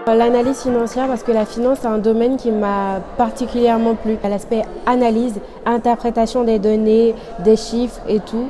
L'analyse financière, parce que la finance, c'est un domaine qui m'a particulièrement plu. L'aspect analyse, interprétation des données, des chiffres et tout,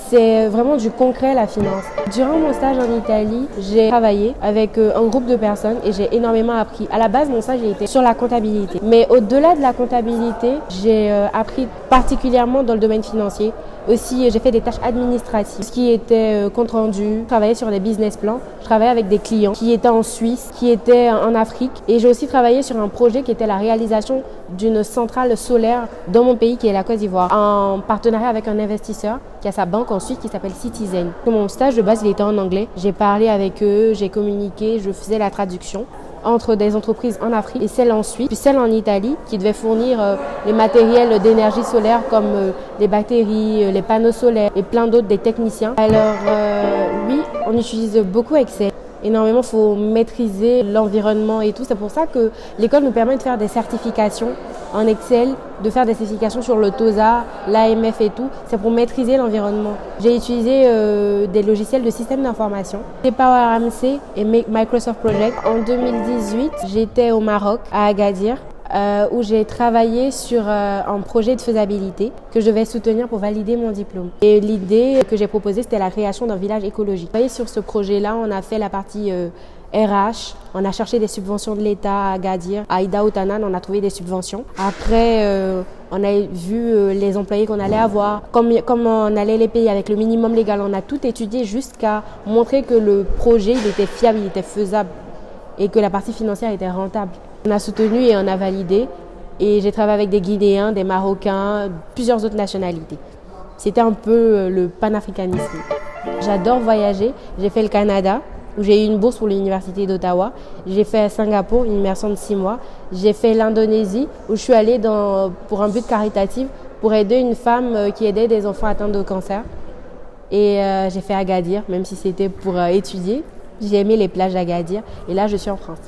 c'est vraiment du concret la finance. Durant mon stage en Italie, j'ai travaillé avec un groupe de personnes et j'ai énormément appris. À la base, mon stage était sur la comptabilité. Mais au-delà de la comptabilité, j'ai appris particulièrement dans le domaine financier. Aussi, j'ai fait des tâches administratives, ce qui était compte rendu. Je travaillais sur des business plans. Je travaillais avec des clients qui étaient en Suisse, qui étaient en Afrique. Et j'ai aussi travaillé sur un projet qui était la réalisation d'une centrale solaire dans mon pays, qui est la Côte d'Ivoire, en partenariat avec un investisseur qui a sa banque en Suisse qui s'appelle Citizen. Mon stage de base, il était en anglais. J'ai parlé avec eux, j'ai communiqué, je faisais la traduction entre des entreprises en Afrique et celles en Suisse, puis celles en Italie qui devaient fournir les matériels d'énergie solaire comme les batteries, les panneaux solaires et plein d'autres, des techniciens. Alors oui, on utilise beaucoup Excel. Énormément, il faut maîtriser l'environnement et tout. C'est pour ça que l'école nous permet de faire des certifications en Excel, de faire des certifications sur le TOSA, l'AMF et tout. C'est pour maîtriser l'environnement. J'ai utilisé des logiciels de système d'information, PowerAMC et Microsoft Project. En 2018, j'étais au Maroc, à Agadir, où j'ai travaillé sur un projet de faisabilité que je devais soutenir pour valider mon diplôme. Et l'idée que j'ai proposée, c'était la création d'un village écologique. Sur ce projet-là, on a fait la partie RH, on a cherché des subventions de l'État à Agadir, à Ida Outanan, on a trouvé des subventions. Après, on a vu les employés qu'on allait avoir, comment on allait les payer avec le minimum légal. On a tout étudié jusqu'à montrer que le projet il était fiable, il était faisable et que la partie financière était rentable. On a soutenu et on a validé et j'ai travaillé avec des Guinéens, des Marocains, plusieurs autres nationalités. C'était un peu le panafricanisme. J'adore voyager, j'ai fait le Canada où j'ai eu une bourse pour l'université d'Ottawa. J'ai fait Singapour, une immersion de 6 mois. J'ai fait l'Indonésie où je suis allée pour un but caritatif pour aider une femme qui aidait des enfants atteints de cancer. Et j'ai fait Agadir, même si c'était pour étudier. J'ai aimé les plages d'Agadir et là je suis en France.